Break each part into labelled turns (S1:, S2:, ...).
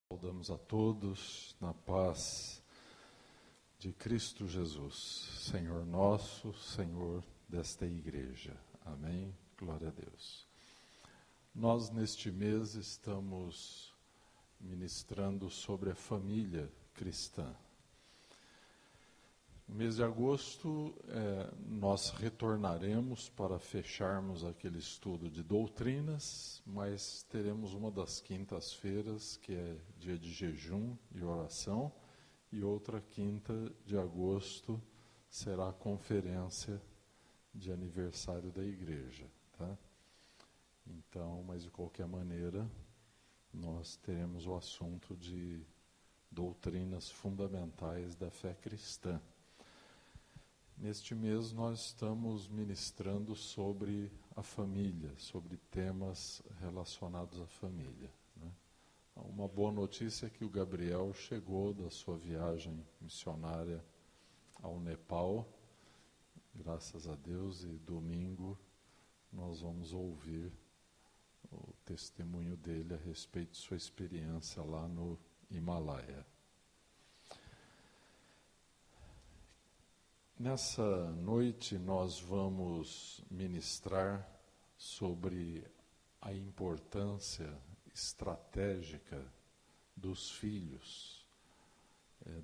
S1: Saudamos a todos na paz de Cristo Jesus, Senhor nosso, Senhor desta igreja. Amém? Glória a Deus. Nós, neste mês, estamos ministrando sobre a família cristã. No mês de agosto, nós retornaremos para fecharmos aquele estudo de doutrinas, mas teremos uma das quintas-feiras, que é dia de jejum e oração, e outra quinta de agosto será a conferência de aniversário da igreja, tá? Então, mas de qualquer maneira, nós teremos o assunto de doutrinas fundamentais da fé cristã. Neste mês nós estamos ministrando sobre a família, sobre temas relacionados à família, né? Uma boa notícia é que o Gabriel chegou da sua viagem missionária ao Nepal, graças a Deus, e domingo nós vamos ouvir o testemunho dele a respeito de sua experiência lá no Himalaia. Nessa noite nós vamos ministrar sobre a importância estratégica dos filhos,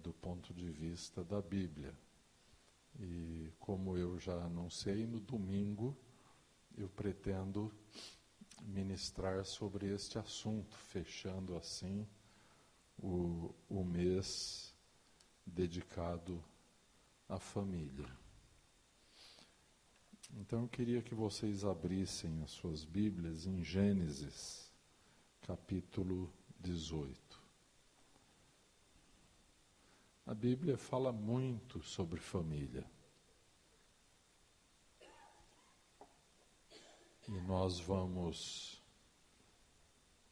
S1: do ponto de vista da Bíblia. E como eu já anunciei, no domingo eu pretendo ministrar sobre este assunto, fechando assim o mês dedicado a família. Então eu queria que vocês abrissem as suas Bíblias em Gênesis, capítulo 18. A Bíblia fala muito sobre família. E nós vamos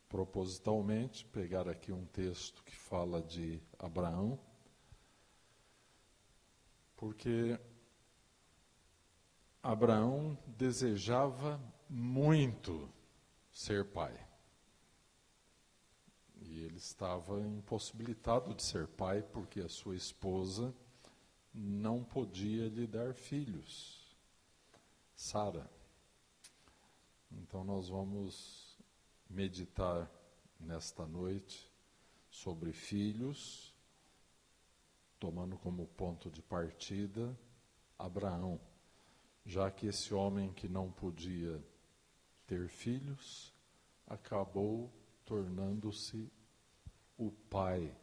S1: propositalmente pegar aqui um texto que fala de Abraão, porque Abraão desejava muito ser pai. E ele estava impossibilitado de ser pai porque a sua esposa não podia lhe dar filhos, Sara. Então nós vamos meditar nesta noite sobre filhos, tomando como ponto de partida Abraão, já que esse homem que não podia ter filhos acabou tornando-se o pai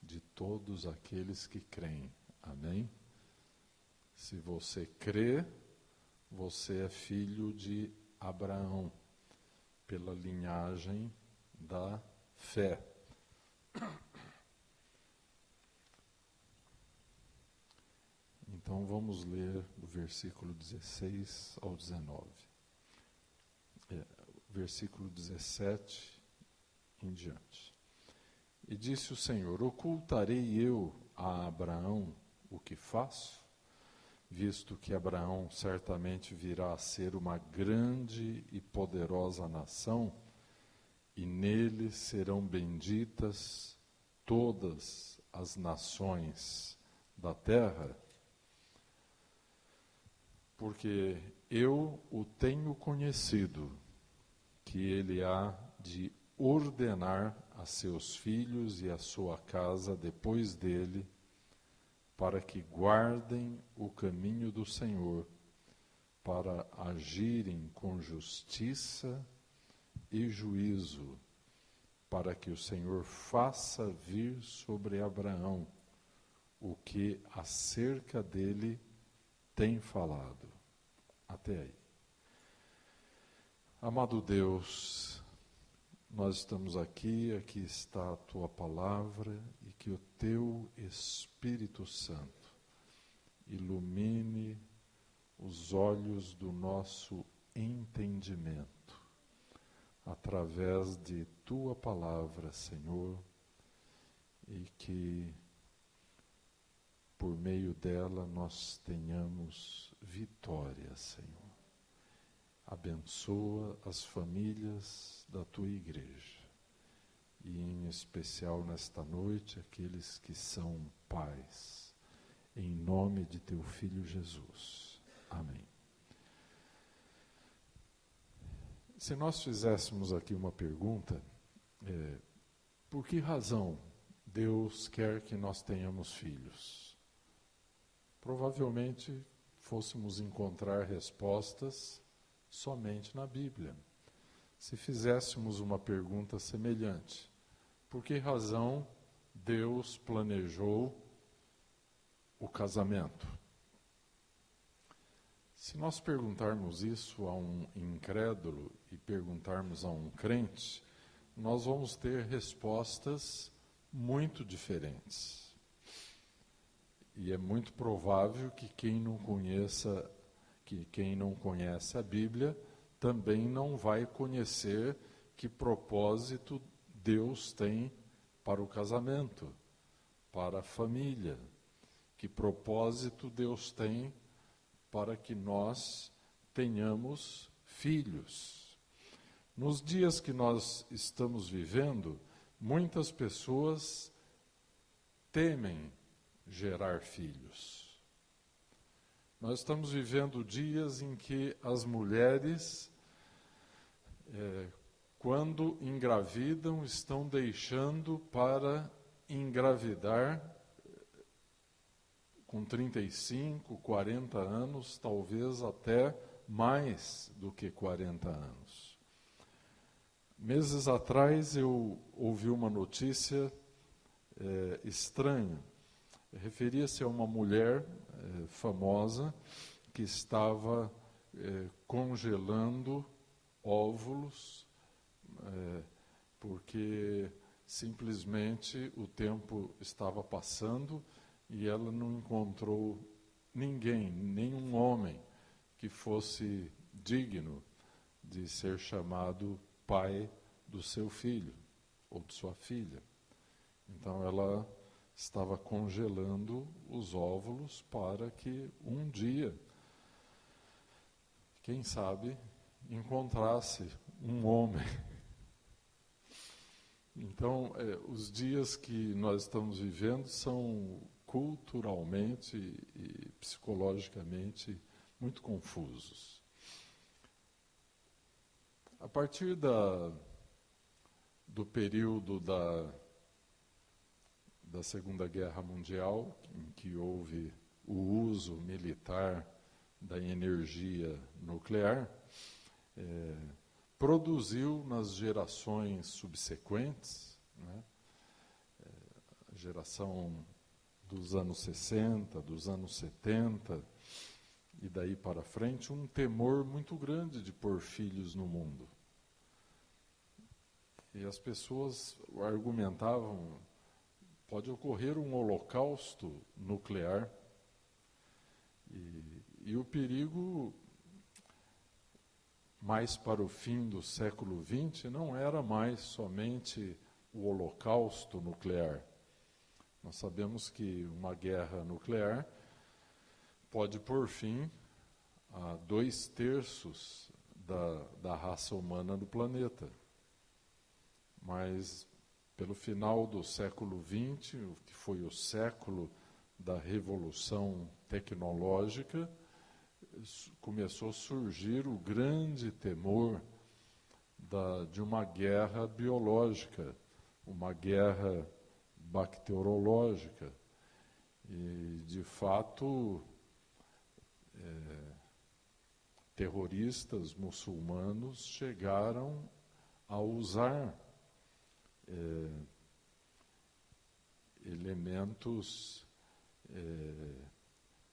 S1: de todos aqueles que creem. Amém? Se você crê, você é filho de Abraão, pela linhagem da fé. Então vamos ler do versículo 16 ao 19. Versículo 17 em diante. E disse o Senhor: ocultarei eu a Abraão o que faço, visto que Abraão certamente virá a ser uma grande e poderosa nação, e nele serão benditas todas as nações da terra? Porque eu o tenho conhecido, que ele há de ordenar a seus filhos e a sua casa depois dele, para que guardem o caminho do Senhor, para agirem com justiça e juízo, para que o Senhor faça vir sobre Abraão o que acerca dele tem falado. Até aí. Amado Deus, nós estamos aqui está a Tua palavra, e que o Teu Espírito Santo ilumine os olhos do nosso entendimento, através de Tua palavra, Senhor, e que por meio dela nós tenhamos vitória, Senhor. Abençoa as famílias da Tua igreja e em especial nesta noite aqueles que são pais, em nome de teu Filho Jesus. Amém. Se nós fizéssemos aqui uma pergunta, por que razão Deus quer que nós tenhamos filhos? Provavelmente fôssemos encontrar respostas somente na Bíblia. Se fizéssemos uma pergunta semelhante, por que razão Deus planejou o casamento? Se nós perguntarmos isso a um incrédulo e perguntarmos a um crente, nós vamos ter respostas muito diferentes. E é muito provável que quem não conhece a Bíblia também não vai conhecer que propósito Deus tem para o casamento, para a família, que propósito Deus tem para que nós tenhamos filhos. Nos dias que nós estamos vivendo, muitas pessoas temem gerar filhos. Nós estamos vivendo dias em que as mulheres, quando engravidam, estão deixando para engravidar com 35, 40 anos, talvez até mais do que 40 anos. Meses atrás eu ouvi uma notícia estranha. Referia-se a uma mulher famosa que estava congelando óvulos porque simplesmente o tempo estava passando e ela não encontrou ninguém, nenhum homem que fosse digno de ser chamado pai do seu filho ou de sua filha. Então ela estava congelando os óvulos para que um dia, quem sabe, encontrasse um homem. Então, os dias que nós estamos vivendo são culturalmente e psicologicamente muito confusos. A partir do período da Segunda Guerra Mundial, em que houve o uso militar da energia nuclear, produziu nas gerações subsequentes, a geração dos anos 60, dos anos 70 e daí para frente, um temor muito grande de pôr filhos no mundo. E as pessoas argumentavam, pode ocorrer um holocausto nuclear, e o perigo, mais para o fim do século XX, não era mais somente o holocausto nuclear. Nós sabemos que uma guerra nuclear pode pôr fim a 2/3 da raça humana do planeta. Mas, pelo final do século XX, que foi o século da revolução tecnológica, começou a surgir o grande temor de uma guerra biológica, uma guerra bacteriológica. E, de fato, terroristas muçulmanos chegaram a usar elementos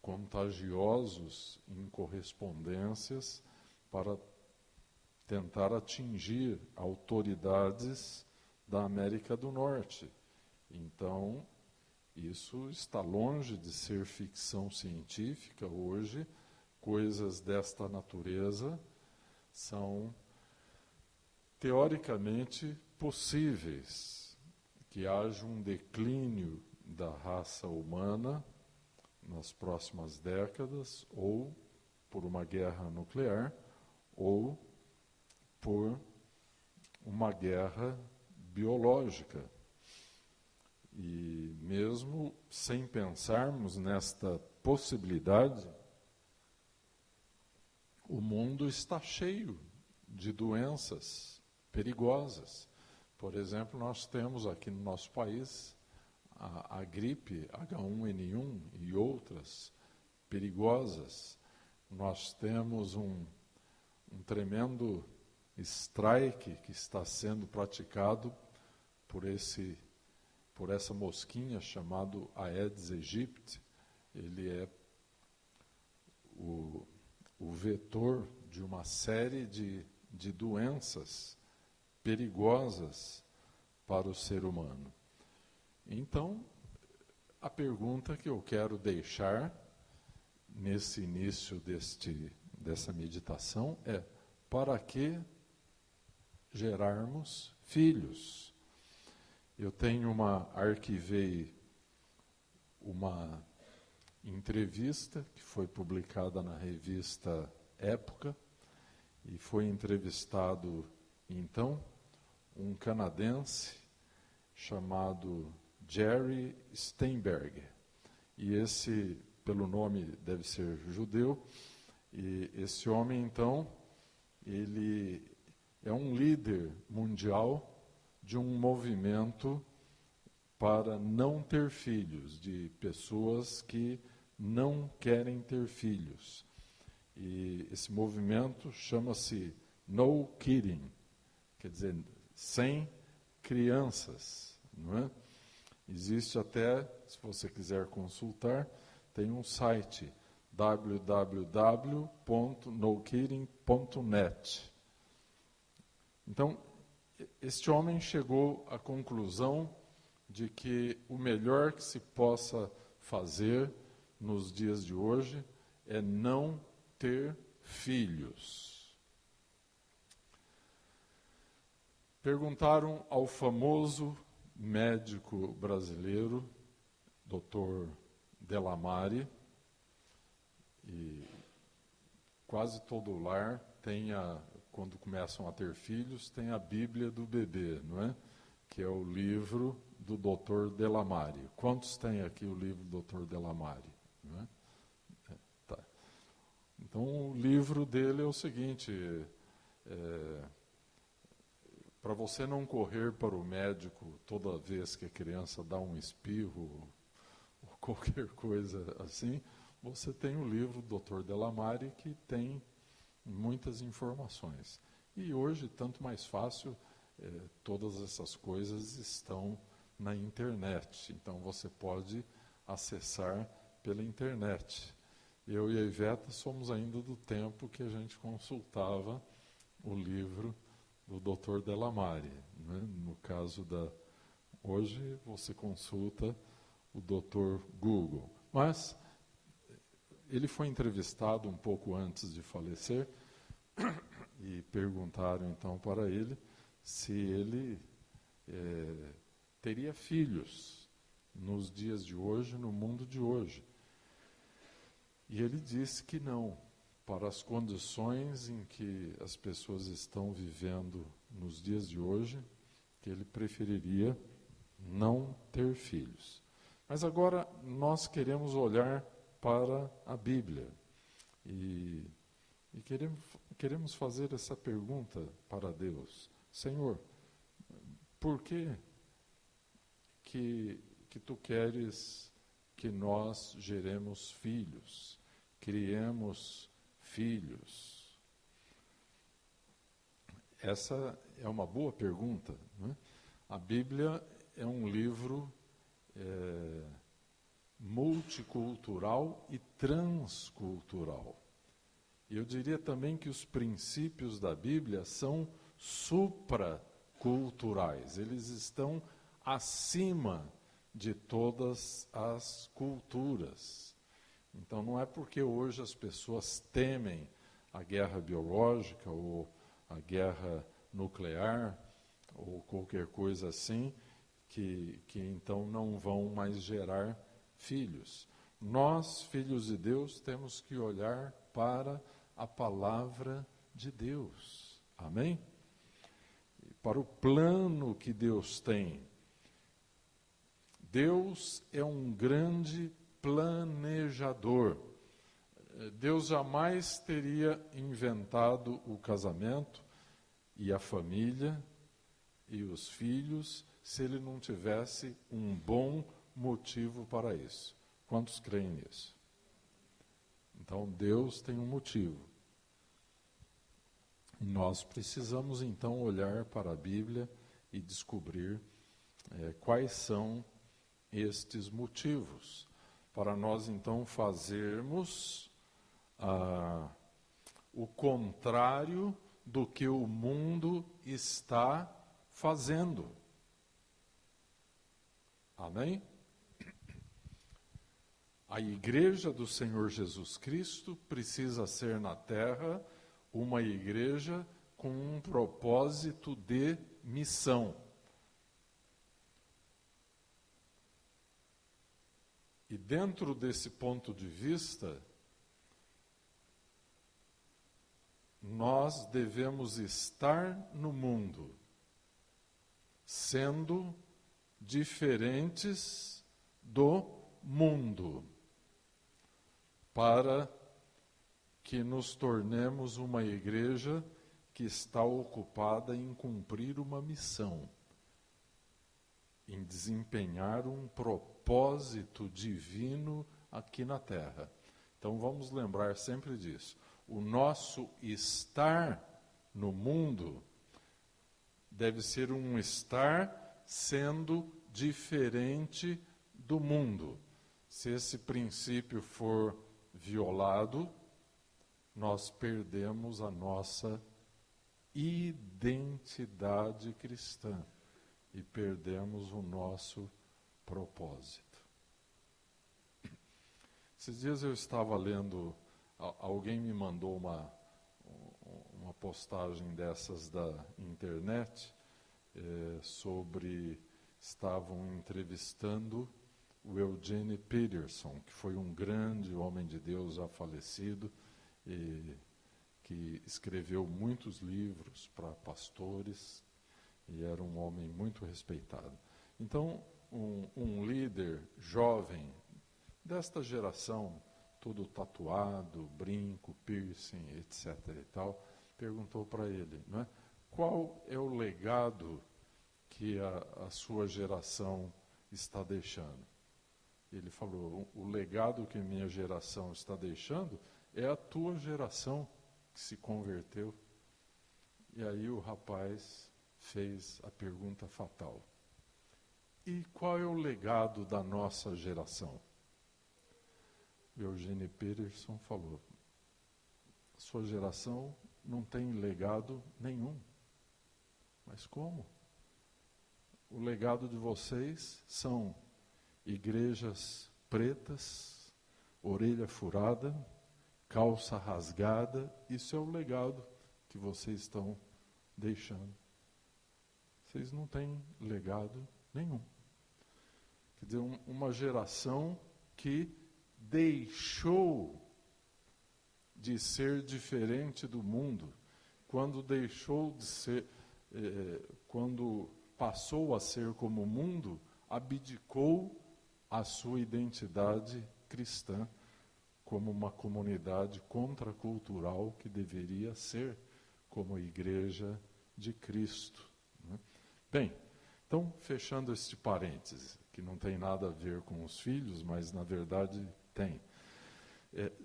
S1: contagiosos em correspondências para tentar atingir autoridades da América do Norte. Então, isso está longe de ser ficção científica. Hoje, coisas desta natureza são teoricamente possíveis, que haja um declínio da raça humana nas próximas décadas, ou por uma guerra nuclear, ou por uma guerra biológica. E mesmo sem pensarmos nesta possibilidade, o mundo está cheio de doenças perigosas. Por exemplo, nós temos aqui no nosso país a gripe H1N1 e outras perigosas. Nós temos um tremendo strike que está sendo praticado por essa mosquinha chamado Aedes aegypti. Ele é o vetor de uma série de doenças perigosas para o ser humano. Então, a pergunta que eu quero deixar nesse início dessa meditação é: para que gerarmos filhos? Eu arquivei uma entrevista que foi publicada na revista Época, e foi entrevistado, então, um canadense chamado Jerry Steinberger. E esse, pelo nome, deve ser judeu, e esse homem, então, ele é um líder mundial de um movimento para não ter filhos, de pessoas que não querem ter filhos. E esse movimento chama-se No Kidding, quer dizer, sem crianças, não é? Existe até, se você quiser consultar, tem um site, www.nokidding.net. Então, este homem chegou à conclusão de que o melhor que se possa fazer nos dias de hoje é não ter filhos. Perguntaram ao famoso médico brasileiro, Dr. Delamare, e quase todo lar tem quando começam a ter filhos, tem a Bíblia do bebê, não é? Que é o livro do Dr. Delamare. Quantos tem aqui o livro do Dr. Delamare? Não é? Tá. Então, o livro dele é o seguinte: para você não correr para o médico toda vez que a criança dá um espirro ou qualquer coisa assim, você tem o livro do Dr. Delamare, que tem muitas informações. E hoje, tanto mais fácil, todas essas coisas estão na internet. Então, você pode acessar pela internet. Eu e a Iveta somos ainda do tempo que a gente consultava o livro do Dr. Delamare, né? No caso hoje você consulta o Dr. Google. Mas ele foi entrevistado um pouco antes de falecer e perguntaram então para ele se ele teria filhos nos dias de hoje, no mundo de hoje. E ele disse que não, para as condições em que as pessoas estão vivendo nos dias de hoje, que ele preferiria não ter filhos. Mas agora nós queremos olhar para a Bíblia e queremos fazer essa pergunta para Deus: Senhor, por que tu queres que nós geremos filhos, criemos filhos? Essa é uma boa pergunta, não é? A Bíblia é um livro multicultural e transcultural. Eu diria também que os princípios da Bíblia são supraculturais. Eles estão acima de todas as culturas. Então, não é porque hoje as pessoas temem a guerra biológica ou a guerra nuclear ou qualquer coisa assim, que então não vão mais gerar filhos. Nós, filhos de Deus, temos que olhar para a palavra de Deus. Amém? para o plano que Deus tem. Deus é um grande planejador. Deus jamais teria inventado o casamento e a família e os filhos se ele não tivesse um bom motivo para isso. Quantos creem nisso? Então, Deus tem um motivo. Nós precisamos, então, olhar para a Bíblia e descobrir quais são estes motivos, para nós, então, fazermos o contrário do que o mundo está fazendo. Amém? A igreja do Senhor Jesus Cristo precisa ser na terra uma igreja com um propósito de missão. E dentro desse ponto de vista, nós devemos estar no mundo, sendo diferentes do mundo, para que nos tornemos uma igreja que está ocupada em cumprir uma missão, em desempenhar um propósito divino aqui na terra. Então vamos lembrar sempre disso. O nosso estar no mundo deve ser um estar sendo diferente do mundo. Se esse princípio for violado, nós perdemos a nossa identidade cristã e perdemos o nosso propósito. Esses dias eu estava lendo, alguém me mandou uma postagem dessas da internet, estavam entrevistando o Eugene Peterson, que foi um grande homem de Deus já falecido, que escreveu muitos livros para pastores, e era um homem muito respeitado. Então, um líder jovem desta geração, todo tatuado, brinco, piercing, etc. e tal, perguntou para ele, não é, qual é o legado que a sua geração está deixando? Ele falou, o legado que minha geração está deixando é a tua geração que se converteu. E aí o rapaz fez a pergunta fatal. E qual é o legado da nossa geração? Eugene Peterson falou, sua geração não tem legado nenhum. Mas como? O legado de vocês são igrejas pretas, orelha furada, calça rasgada. Isso é o legado que vocês estão deixando. Vocês não têm legado nenhum. Quer dizer, uma geração que deixou de ser diferente do mundo, quando deixou de ser, quando passou a ser como o mundo, abdicou a sua identidade cristã como uma comunidade contracultural que deveria ser como igreja de Cristo. Né? Bem, então, fechando este parêntese, que não tem nada a ver com os filhos, mas na verdade tem.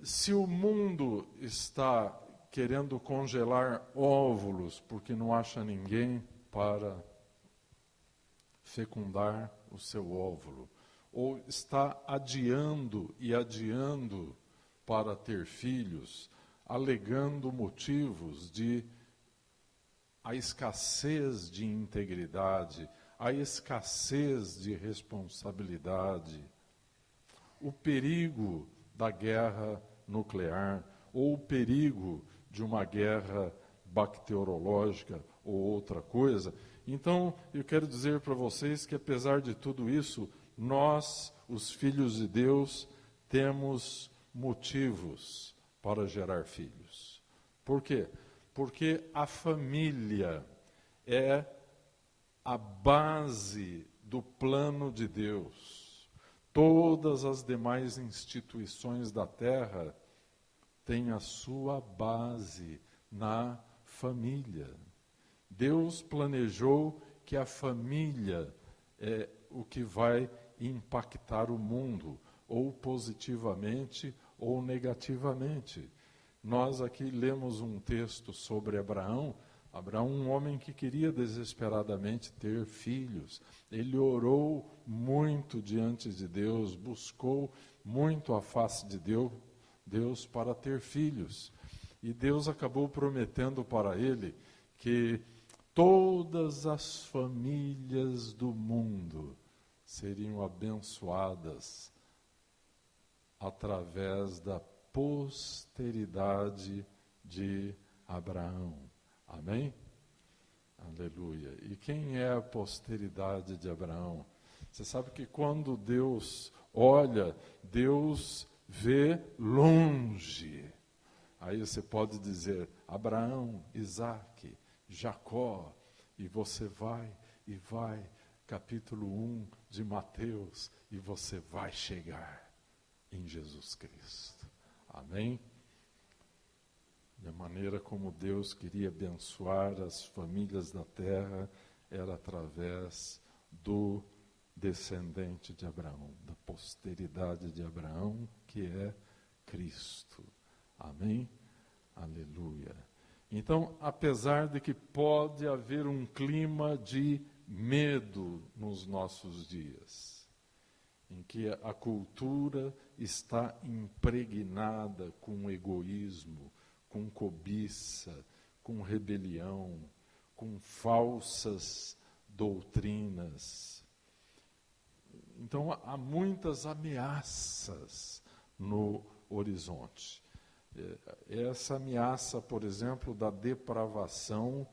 S1: Se o mundo está querendo congelar óvulos porque não acha ninguém para fecundar o seu óvulo, ou está adiando e adiando para ter filhos, alegando motivos de a escassez de integridade, a escassez de responsabilidade, o perigo da guerra nuclear, ou o perigo de uma guerra bacteriológica ou outra coisa. Então, eu quero dizer para vocês que, apesar de tudo isso, nós, os filhos de Deus, temos motivos para gerar filhos. Por quê? Porque a família é a base do plano de Deus. Todas as demais instituições da terra têm a sua base na família. Deus planejou que a família é o que vai impactar o mundo, ou positivamente ou negativamente. Nós aqui lemos um texto sobre Abraão. Abraão, um homem que queria desesperadamente ter filhos. Ele orou muito diante de Deus, buscou muito a face de Deus para ter filhos. E Deus acabou prometendo para ele que todas as famílias do mundo seriam abençoadas através da posteridade de Abraão. Amém? Aleluia. E quem é a posteridade de Abraão? Você sabe que quando Deus olha, Deus vê longe. Aí você pode dizer Abraão, Isaque, Jacó, e você vai, capítulo 1 de Mateus, e você vai chegar em Jesus Cristo. Amém? E a maneira como Deus queria abençoar as famílias da terra era através do descendente de Abraão, da posteridade de Abraão, que é Cristo. Amém? Aleluia. Então, apesar de que pode haver um clima de medo nos nossos dias, em que a cultura está impregnada com egoísmo, com cobiça, com rebelião, com falsas doutrinas. Então, há muitas ameaças no horizonte. Essa ameaça, por exemplo, da depravação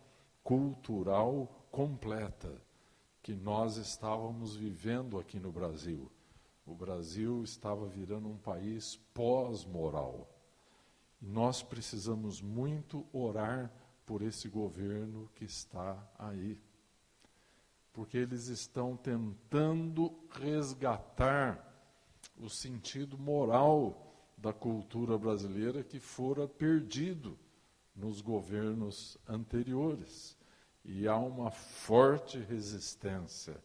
S1: cultural completa que nós estávamos vivendo aqui no Brasil. O Brasil estava virando um país pós-moral. Nós precisamos muito orar por esse governo que está aí. Porque eles estão tentando resgatar o sentido moral da cultura brasileira que fora perdido nos governos anteriores. E há uma forte resistência,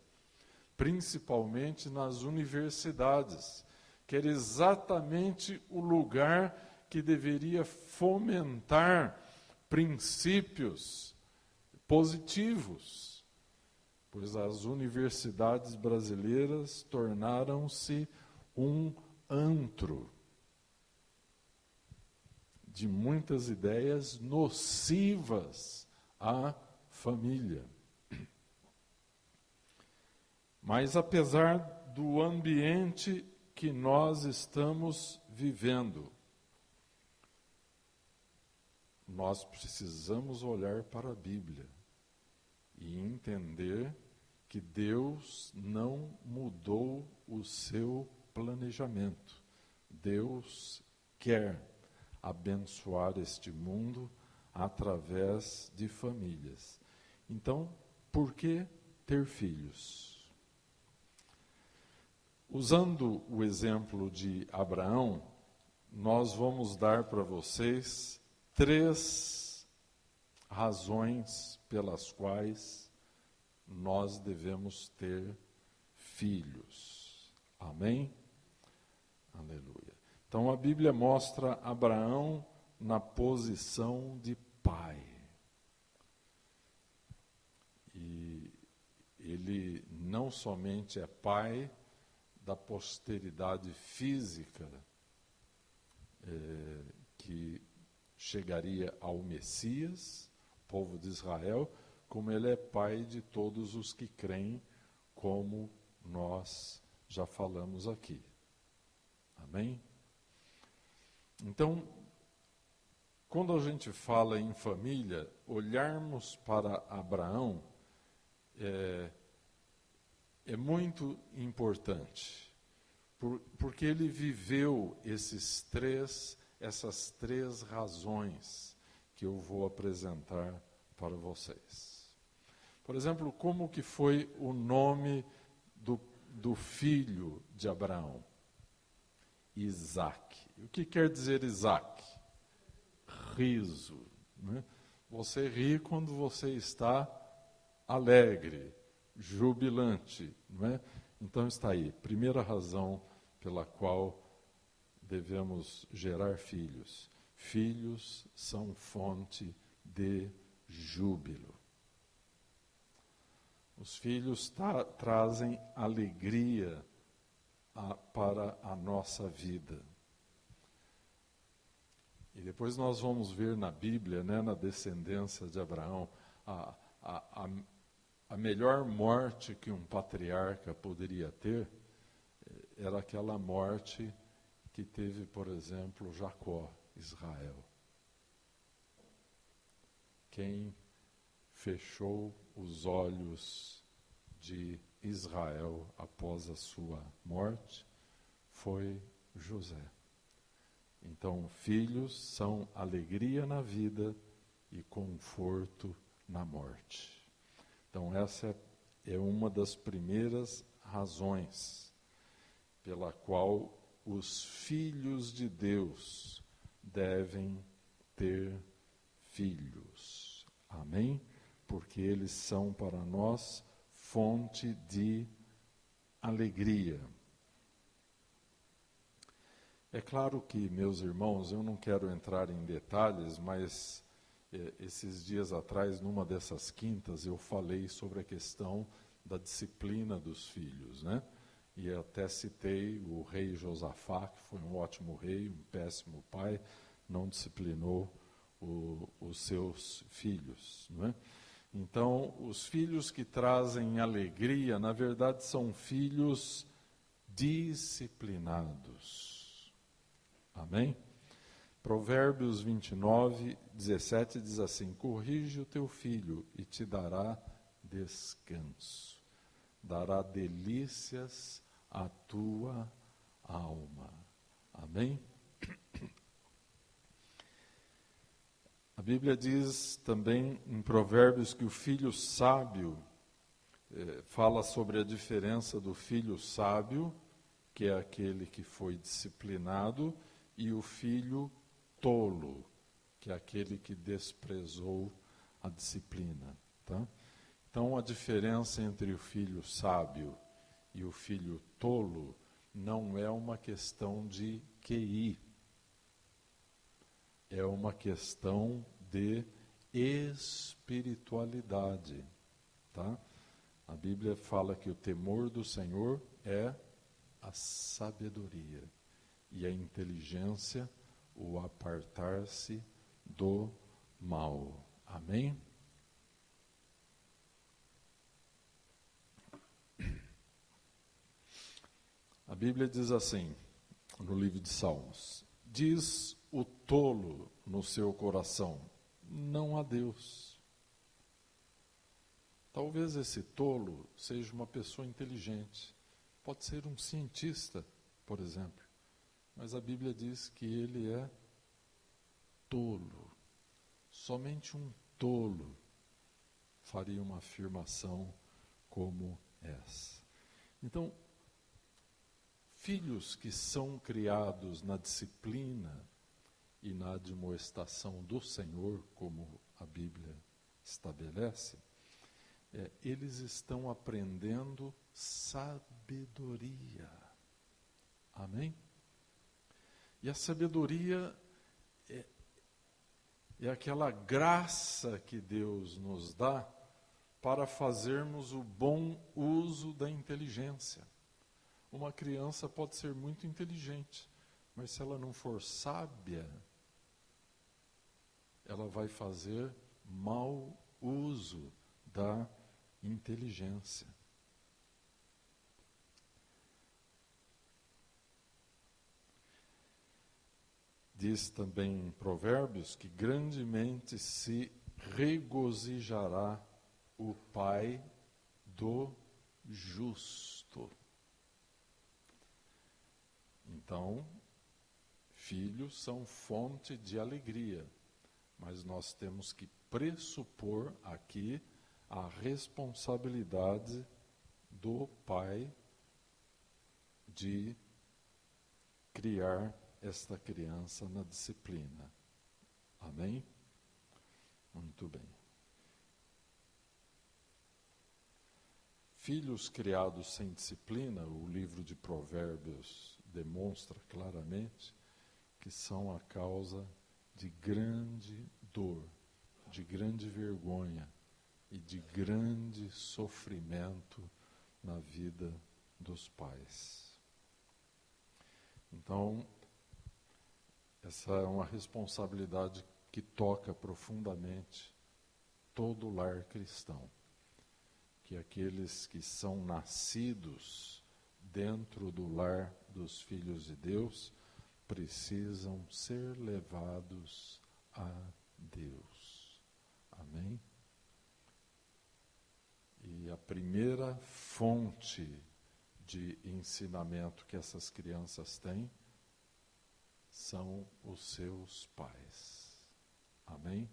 S1: principalmente nas universidades, que era exatamente o lugar que deveria fomentar princípios positivos, pois as universidades brasileiras tornaram-se um antro de muitas ideias nocivas à família. Mas apesar do ambiente que nós estamos vivendo, nós precisamos olhar para a Bíblia e entender que Deus não mudou o seu planejamento. Deus quer abençoar este mundo através de famílias. Então, por que ter filhos? Usando o exemplo de Abraão, nós vamos dar para vocês 3 razões pelas quais nós devemos ter filhos. Amém? Aleluia. Então a Bíblia mostra Abraão na posição de pai. E ele não somente é pai da posteridade física que chegaria ao Messias, povo de Israel, como ele é pai de todos os que creem, como nós já falamos aqui. Amém? Então, quando a gente fala em família, olharmos para Abraão é muito importante, porque ele viveu essas três razões que eu vou apresentar para vocês. Por exemplo, como que foi o nome do filho de Abraão? Isaac. O que quer dizer Isaac? Riso. Né? Você ri quando você está alegre, jubilante. Não é? Então está aí, primeira razão pela qual devemos gerar filhos. Filhos são fonte de júbilo. Os filhos trazem alegria para a nossa vida. E depois nós vamos ver na Bíblia, né, na descendência de Abraão, a melhor morte que um patriarca poderia ter era aquela morte que teve, por exemplo, Jacó, Israel. Quem fechou os olhos de Israel após a sua morte foi José. Então, filhos são alegria na vida e conforto na morte. Então, essa é uma das primeiras razões pela qual os filhos de Deus devem ter filhos. Amém? Porque eles são para nós fonte de alegria. É claro que, meus irmãos, eu não quero entrar em detalhes, mas esses dias atrás, numa dessas quintas, eu falei sobre a questão da disciplina dos filhos, né? E até citei o rei Josafá, que foi um ótimo rei, um péssimo pai, não disciplinou os seus filhos, não é? Então, os filhos que trazem alegria, na verdade, são filhos disciplinados. Amém? Provérbios 29, 17 diz assim: corrige o teu filho e te dará descanso, dará delícias à tua alma. Amém? A Bíblia diz também em Provérbios que o filho sábio, fala sobre a diferença do filho sábio, que é aquele que foi disciplinado, e o filho tolo, que é aquele que desprezou a disciplina. Tá? Então, a diferença entre o filho sábio e o filho tolo não é uma questão de QI, é uma questão de espiritualidade. Tá? A Bíblia fala que o temor do Senhor é a sabedoria e a inteligência, o apartar-se do mal. Amém? A Bíblia diz assim, no livro de Salmos: diz o tolo no seu coração, não há Deus. Talvez esse tolo seja uma pessoa inteligente, pode ser um cientista, por exemplo, mas a Bíblia diz que ele é tolo. Somente um tolo faria uma afirmação como essa. Então, filhos que são criados na disciplina e na admoestação do Senhor, como a Bíblia estabelece, eles estão aprendendo sabedoria. Amém? E a sabedoria é aquela graça que Deus nos dá para fazermos o bom uso da inteligência. Uma criança pode ser muito inteligente, mas se ela não for sábia, ela vai fazer mau uso da inteligência. Diz também em Provérbios que grandemente se regozijará o pai do justo. Então, filhos são fonte de alegria, mas nós temos que pressupor aqui a responsabilidade do pai de criar esta criança na disciplina. Amém? Muito bem. Filhos criados sem disciplina, o livro de Provérbios demonstra claramente que são a causa de grande dor, de grande vergonha e de grande sofrimento na vida dos pais. Então, essa é uma responsabilidade que toca profundamente todo o lar cristão. Que aqueles que são nascidos dentro do lar dos filhos de Deus precisam ser levados a Deus. Amém? E a primeira fonte de ensinamento que essas crianças têm são os seus pais. Amém?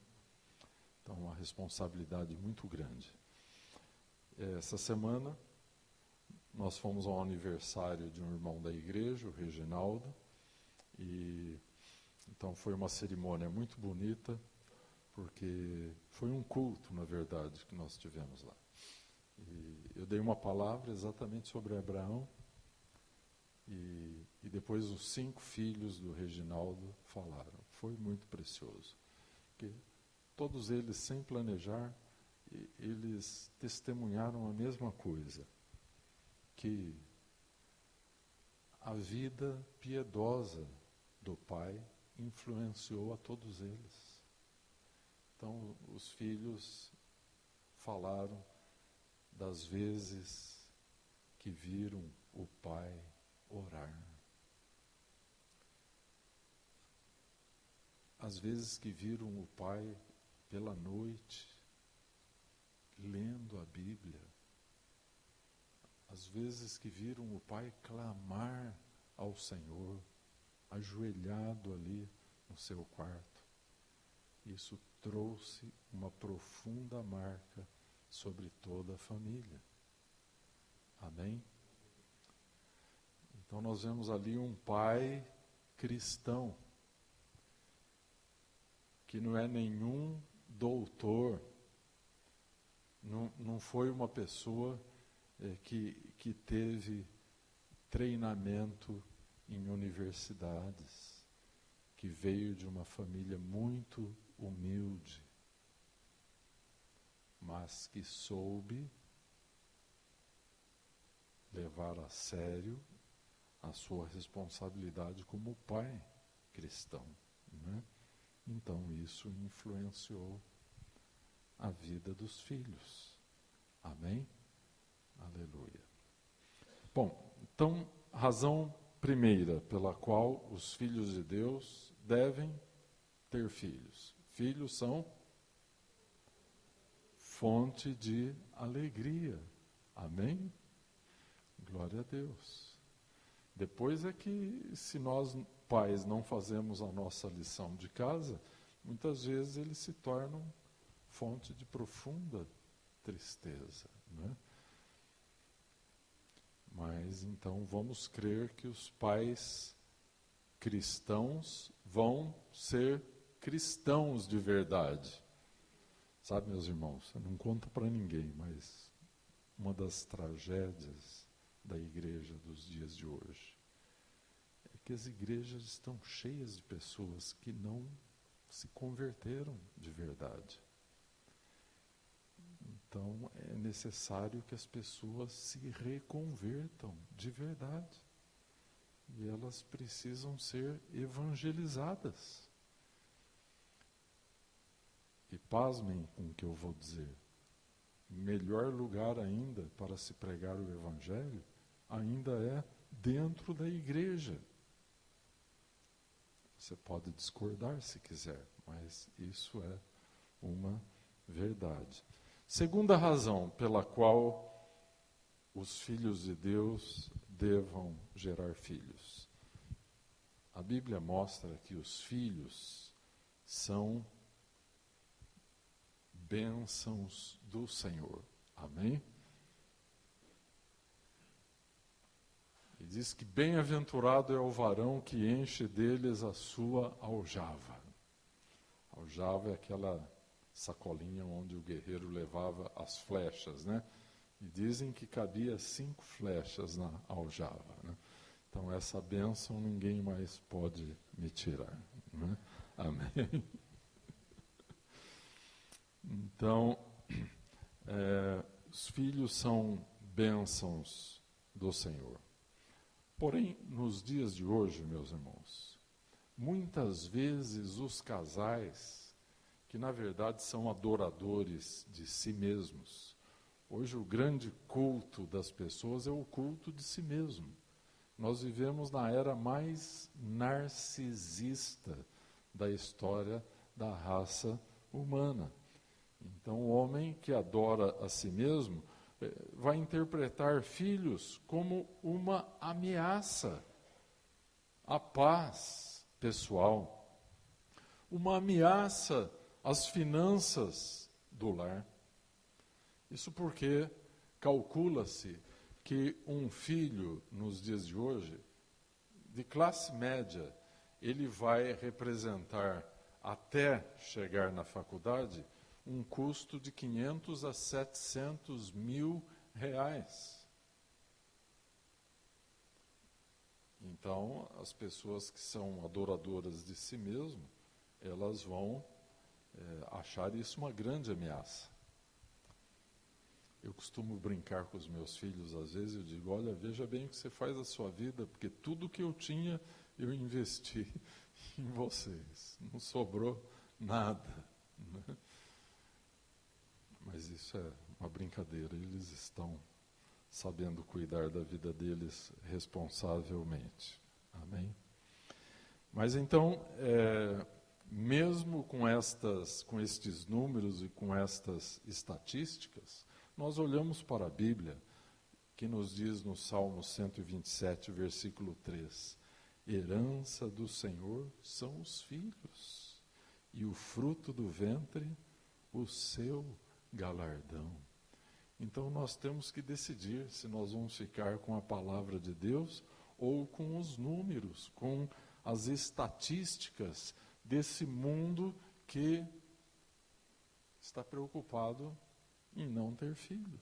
S1: Então, uma responsabilidade muito grande. Essa semana, nós fomos ao aniversário de um irmão da igreja, o Reginaldo, e então foi uma cerimônia muito bonita, porque foi um culto, na verdade, que nós tivemos lá. E eu dei uma palavra exatamente sobre Abraão, e depois os 5 filhos do Reginaldo falaram. Foi muito precioso, porque todos eles, sem planejar, eles testemunharam a mesma coisa, que a vida piedosa do pai influenciou a todos eles. Então, os filhos falaram das vezes que viram o pai orar. As vezes que viram o pai pela noite, lendo a Bíblia, às vezes que viram o pai clamar ao Senhor, ajoelhado ali no seu quarto. Isso trouxe uma profunda marca sobre toda a família. Amém? Então nós vemos ali um pai cristão, que não é nenhum doutor, não foi uma pessoa que teve treinamento em universidades, que veio de uma família muito humilde, mas que soube levar a sério a sua responsabilidade como pai cristão, né? Então isso influenciou a vida dos filhos. Amém? Aleluia. Bom, então, razão primeira pela qual os filhos de Deus devem ter filhos. Filhos são fonte de alegria. Amém? Glória a Deus. Depois é que, se nós, pais, não fazemos a nossa lição de casa, muitas vezes eles se tornam fonte de profunda tristeza, né? Mas então vamos crer que os pais cristãos vão ser cristãos de verdade. Sabe, meus irmãos, eu não conto para ninguém, mas uma das tragédias da igreja dos dias de hoje é que as igrejas estão cheias de pessoas que não se converteram de verdade. Então, é necessário que as pessoas se reconvertam de verdade. E elas precisam ser evangelizadas. E pasmem com o que eu vou dizer. Melhor lugar ainda para se pregar o Evangelho ainda é dentro da igreja. Você pode discordar se quiser, mas isso é uma verdade. Segunda razão pela qual os filhos de Deus devam gerar filhos. A Bíblia mostra que os filhos são bênçãos do Senhor. Amém? E diz que bem-aventurado é o varão que enche deles a sua aljava. Aljava é aquela sacolinha onde o guerreiro levava as flechas, né? E dizem que cabia 5 flechas na aljava, né? Então essa bênção ninguém mais pode me tirar, né? Amém? Então, os filhos são bênçãos do Senhor. Porém, nos dias de hoje, meus irmãos, muitas vezes os casais, que na verdade são adoradores de si mesmos, hoje o grande culto das pessoas é o culto de si mesmo. Nós vivemos na era mais narcisista da história da raça humana. Então, o homem que adora a si mesmo vai interpretar filhos como uma ameaça à paz pessoal, uma ameaça às finanças do lar. Isso porque calcula-se que um filho, nos dias de hoje, de classe média, ele vai representar, até chegar na faculdade, um custo de 500 a 700 mil reais. Então, as pessoas que são adoradoras de si mesmo, elas vão achar isso uma grande ameaça. Eu costumo brincar com os meus filhos, às vezes eu digo, olha, veja bem o que você faz da sua vida, porque tudo que eu tinha, eu investi em vocês. Não sobrou nada, né? Mas isso é uma brincadeira, eles estão sabendo cuidar da vida deles responsavelmente. Amém? Mas então, mesmo com estes números e com estas estatísticas, nós olhamos para a Bíblia, que nos diz no Salmo 127, versículo 3, herança do Senhor são os filhos, e o fruto do ventre, o seu galardão. Então nós temos que decidir se nós vamos ficar com a palavra de Deus ou com os números, com as estatísticas desse mundo que está preocupado em não ter filho.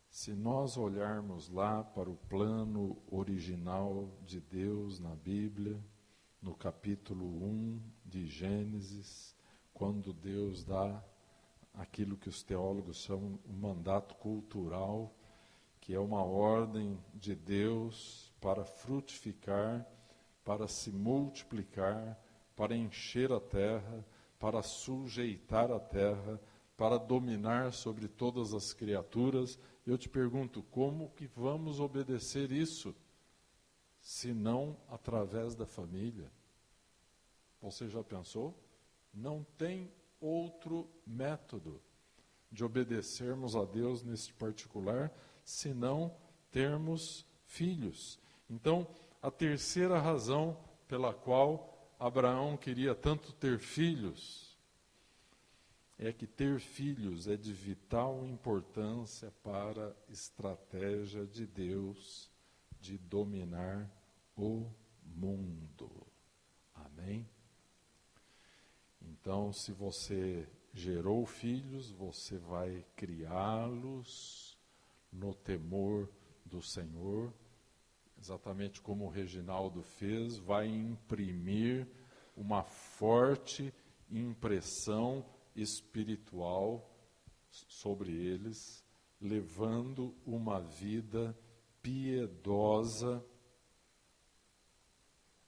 S1: Se nós olharmos lá para o plano original de Deus na Bíblia, no capítulo 1 de Gênesis, quando Deus dá aquilo que os teólogos chamam o mandato cultural, que é uma ordem de Deus para frutificar, para se multiplicar, para encher a terra, para sujeitar a terra, para dominar sobre todas as criaturas. Eu te pergunto, como que vamos obedecer isso, se não através da família? Você já pensou? Não tem outro método de obedecermos a Deus neste particular, se não termos filhos. Então, a terceira razão pela qual Abraão queria tanto ter filhos é que ter filhos é de vital importância para a estratégia de Deus de dominar o mundo. Amém? Então, se você gerou filhos, você vai criá-los no temor do Senhor, exatamente como o Reginaldo fez, vai imprimir uma forte impressão espiritual sobre eles, levando uma vida piedosa,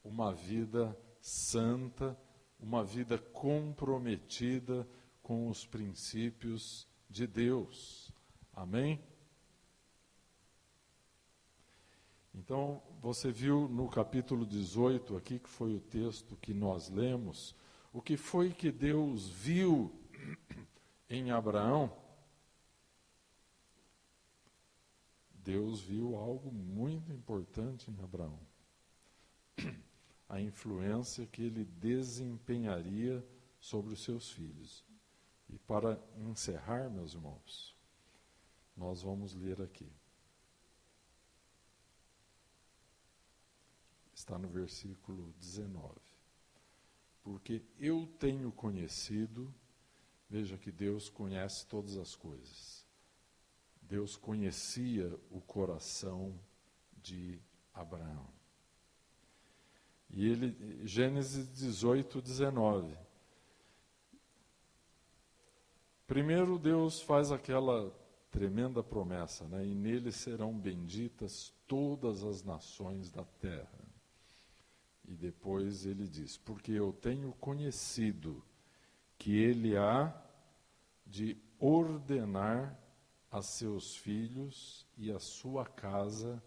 S1: uma vida santa, uma vida comprometida com os princípios de Deus. Amém? Então, você viu no capítulo 18 aqui, que foi o texto que nós lemos, o que foi que Deus viu em Abraão? Deus viu algo muito importante em Abraão. a influência que ele desempenharia sobre os seus filhos. E para encerrar, meus irmãos, nós vamos ler aqui. Está no versículo 19. Porque eu tenho conhecido, veja que Deus conhece todas as coisas. Deus conhecia o coração de Abraão. E ele, Gênesis 18, 19. Primeiro Deus faz aquela tremenda promessa, né? E nele serão benditas todas as nações da terra. E depois ele diz, porque eu tenho conhecido que ele há de ordenar a seus filhos e a sua casa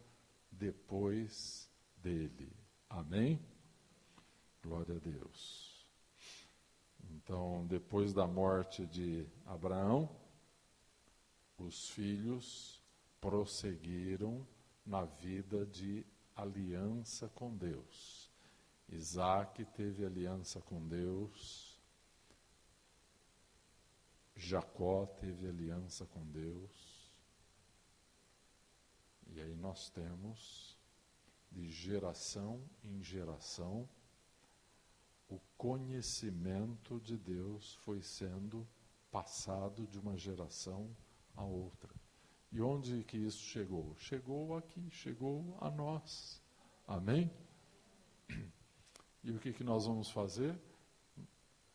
S1: depois dele. Amém? Glória a Deus. Então, depois da morte de Abraão, os filhos prosseguiram na vida de aliança com Deus. Isaac teve aliança com Deus, Jacó teve aliança com Deus, e aí nós temos, de geração em geração, o conhecimento de Deus foi sendo passado de uma geração a outra. E onde que isso chegou? Chegou aqui, chegou a nós. Amém? E o que nós vamos fazer?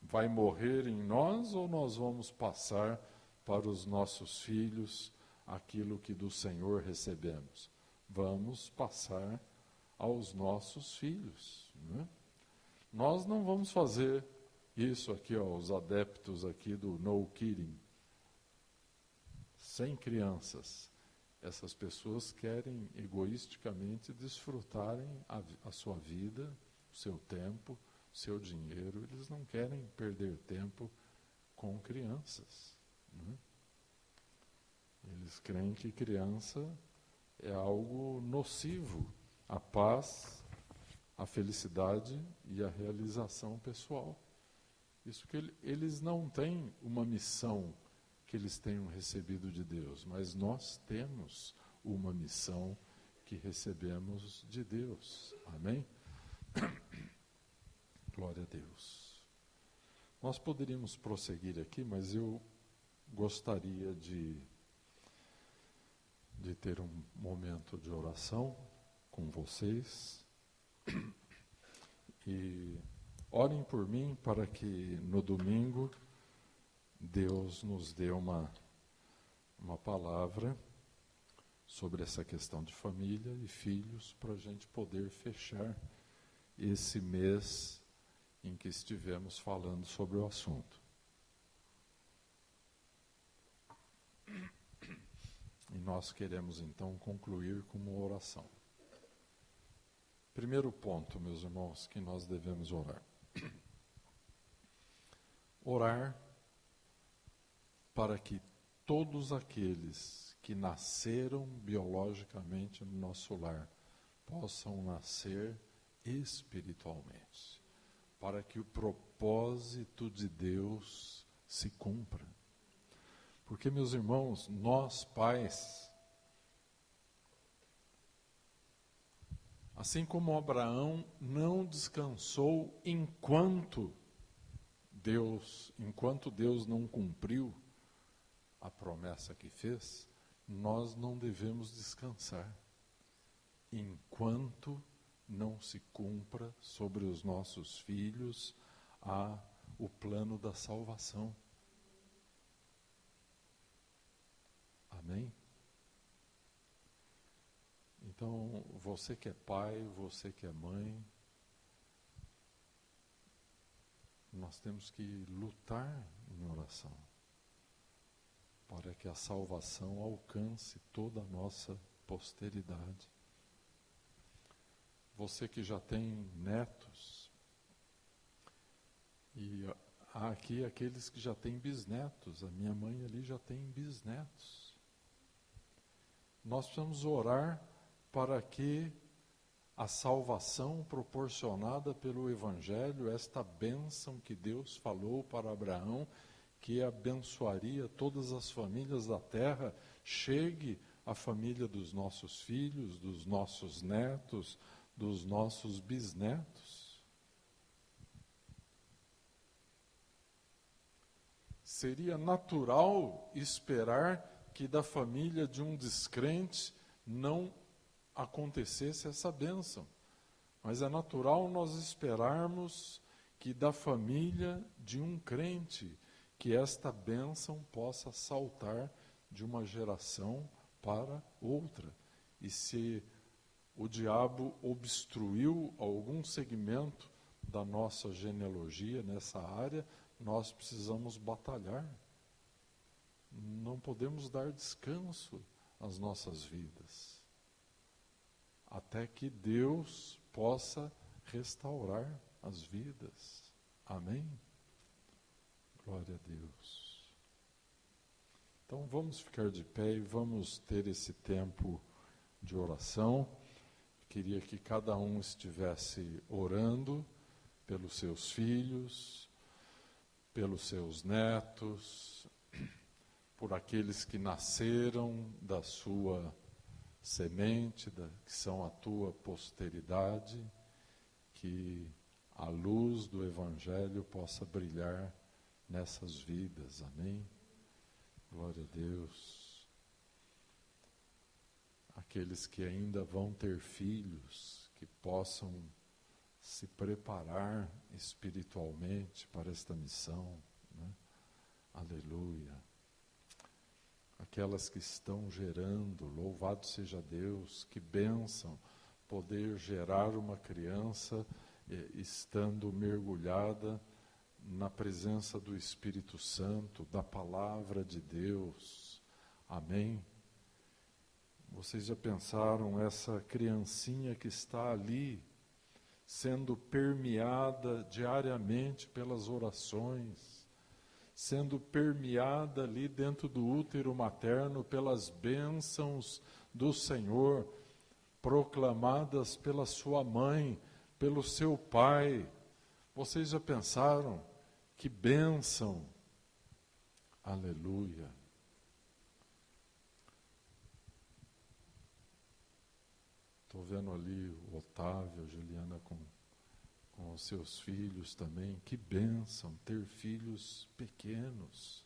S1: Vai morrer em nós ou nós vamos passar para os nossos filhos aquilo que do Senhor recebemos? Vamos passar aos nossos filhos, né? Nós não vamos fazer isso aqui, ó, os adeptos aqui do no kidding, sem crianças. Essas pessoas querem egoisticamente desfrutarem a sua vida, o seu tempo, o seu dinheiro. Eles não querem perder tempo com crianças, né? Eles creem que criança é algo nocivo à paz, à felicidade e à realização pessoal. Isso que eles não têm uma missão que eles tenham recebido de Deus, mas nós temos uma missão que recebemos de Deus. Amém? Glória a Deus. Nós poderíamos prosseguir aqui, mas eu gostaria de ter um momento de oração com vocês. E orem por mim para que no domingo Deus nos dê uma palavra sobre essa questão de família e filhos, para a gente poder fechar esse mês em que estivemos falando sobre o assunto. E nós queremos então concluir com uma oração. Primeiro ponto, meus irmãos, que nós devemos orar. Orar para que todos aqueles que nasceram biologicamente no nosso lar possam nascer espiritualmente, para que o propósito de Deus se cumpra. Porque, meus irmãos, nós pais, assim como Abraão não descansou enquanto Deus não cumpriu a promessa que fez, nós não devemos descansar enquanto não se cumpra sobre os nossos filhos o plano da salvação. Amém? Então, você que é pai, você que é mãe, nós temos que lutar em oração para que a salvação alcance toda a nossa posteridade. Você que já tem netos, e há aqui aqueles que já têm bisnetos, a minha mãe ali já tem bisnetos. Nós precisamos orar para que a salvação proporcionada pelo Evangelho, esta bênção que Deus falou para Abraão, que abençoaria todas as famílias da terra, chegue à família dos nossos filhos, dos nossos netos, dos nossos bisnetos. Seria natural esperar que da família de um descrente não acontecesse essa bênção. Mas é natural nós esperarmos que da família de um crente, que esta bênção possa saltar de uma geração para outra. E se o diabo obstruiu algum segmento da nossa genealogia nessa área, nós precisamos batalhar. Não podemos dar descanso às nossas vidas, até que Deus possa restaurar as vidas. Amém? Glória a Deus. Então vamos ficar de pé e vamos ter esse tempo de oração. Queria que cada um estivesse orando pelos seus filhos, pelos seus netos, por aqueles que nasceram da sua semente, que são a tua posteridade, que a luz do Evangelho possa brilhar nessas vidas. Amém? Glória a Deus. Aqueles que ainda vão ter filhos, que possam se preparar espiritualmente para esta missão, né? Aleluia. Aquelas que estão gerando, louvado seja Deus, que bênção poder gerar uma criança estando mergulhada na presença do Espírito Santo, da palavra de Deus. Amém? Vocês já pensaram, essa criancinha que está ali, sendo permeada diariamente pelas orações, sendo permeada ali dentro do útero materno pelas bênçãos do Senhor, proclamadas pela sua mãe, pelo seu pai. Vocês já pensaram? Que bênção! Aleluia! Estou vendo ali o Otávio, a Juliana com os seus filhos também. Que bênção ter filhos pequenos,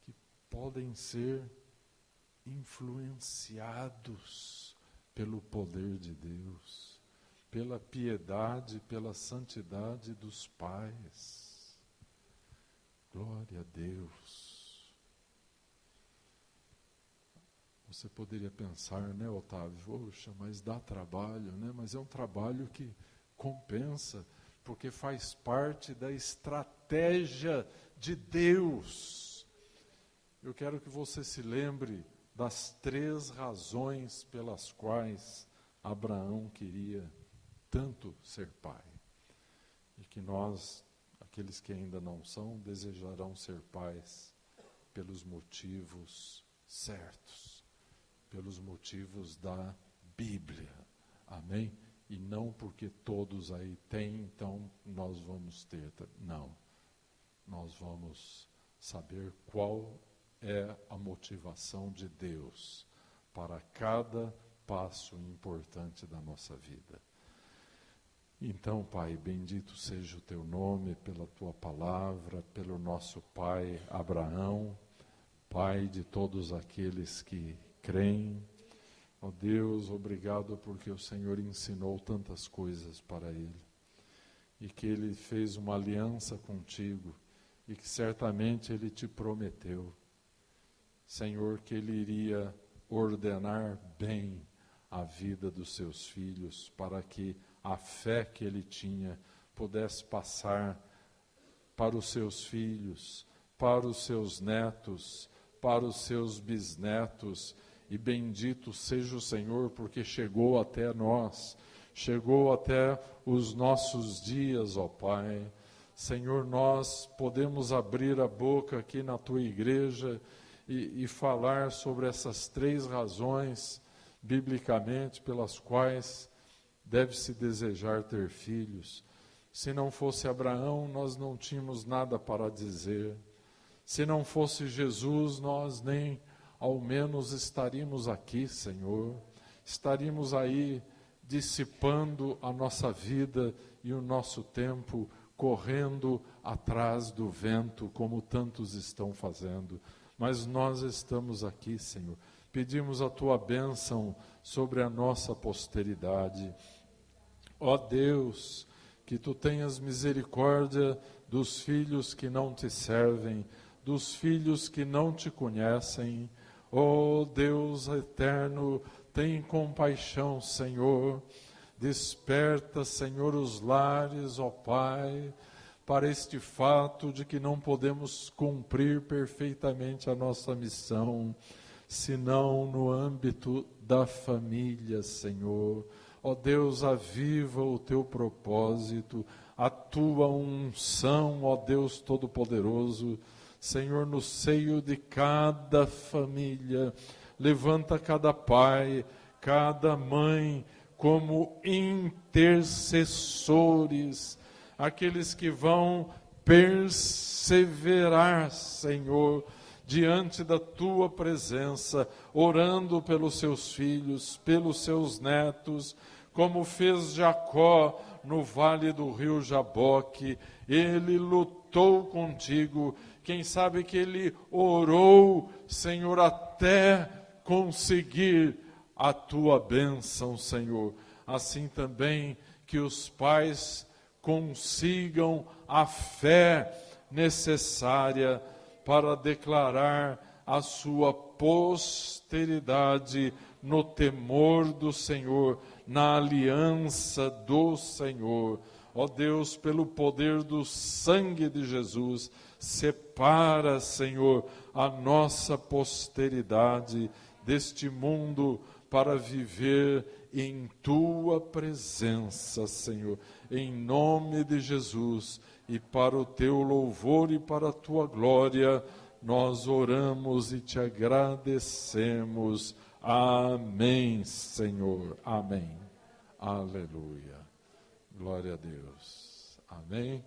S1: que podem ser influenciados pelo poder de Deus, pela piedade, pela santidade dos pais. Glória a Deus. Você poderia pensar, né, Otávio, poxa, mas dá trabalho, né? Mas é um trabalho que compensa, porque faz parte da estratégia de Deus. Eu quero que você se lembre das 3 razões pelas quais Abraão queria tanto ser pai. E que nós, aqueles que ainda não são, desejarão ser pais pelos motivos certos, pelos motivos da Bíblia. Amém? E não porque todos aí têm, então nós vamos ter. Não. Nós vamos saber qual é a motivação de Deus para cada passo importante da nossa vida. Então, Pai, bendito seja o Teu nome pela Tua palavra, pelo nosso Pai Abraão, Pai de todos aqueles que creem. Ó Deus, obrigado porque o Senhor ensinou tantas coisas para ele, e que ele fez uma aliança contigo, e que certamente ele te prometeu, Senhor, que ele iria ordenar bem a vida dos seus filhos, para que a fé que ele tinha pudesse passar para os seus filhos, para os seus netos, para os seus bisnetos. E bendito seja o Senhor, porque chegou até nós, chegou até os nossos dias, ó Pai. Senhor, nós podemos abrir a boca aqui na Tua igreja e falar sobre essas 3 razões, biblicamente, pelas quais deve-se desejar ter filhos. Se não fosse Abraão, nós não tínhamos nada para dizer. Se não fosse Jesus, nós nem ao menos estaríamos aqui, Senhor. Estaríamos aí dissipando a nossa vida e o nosso tempo, correndo atrás do vento, como tantos estão fazendo. Mas nós estamos aqui, Senhor. Pedimos a Tua bênção sobre a nossa posteridade. Ó Deus, que Tu tenhas misericórdia dos filhos que não Te servem, dos filhos que não Te conhecem. Ó Deus eterno, tem compaixão, Senhor. Desperta, Senhor, os lares, ó Pai, para este fato de que não podemos cumprir perfeitamente a nossa missão, senão no âmbito da família, Senhor. Ó Deus, aviva o Teu propósito, a Tua unção, ó Deus Todo-Poderoso. Senhor, no seio de cada família, levanta cada pai, cada mãe, como intercessores, aqueles que vão perseverar, Senhor, diante da Tua presença, orando pelos seus filhos, pelos seus netos, como fez Jacó no vale do rio Jaboque. Ele lutou contigo, quem sabe que ele orou, Senhor, até conseguir a Tua bênção, Senhor. Assim também que os pais consigam a fé necessária para declarar a sua posteridade no temor do Senhor, na aliança do Senhor. Ó Deus, pelo poder do sangue de Jesus, separa, Senhor, a nossa posteridade deste mundo para viver em Tua presença, Senhor, em nome de Jesus, e para o Teu louvor e para a Tua glória, nós oramos e Te agradecemos. Amém, Senhor. Amém. Aleluia. Glória a Deus. Amém.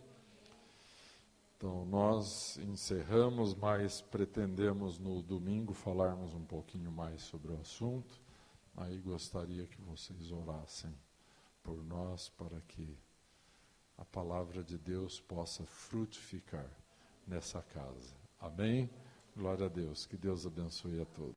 S1: Então, nós encerramos, mas pretendemos no domingo falarmos um pouquinho mais sobre o assunto. Aí gostaria que vocês orassem por nós, para que a palavra de Deus possa frutificar nessa casa. Amém? Glória a Deus. Que Deus abençoe a todos.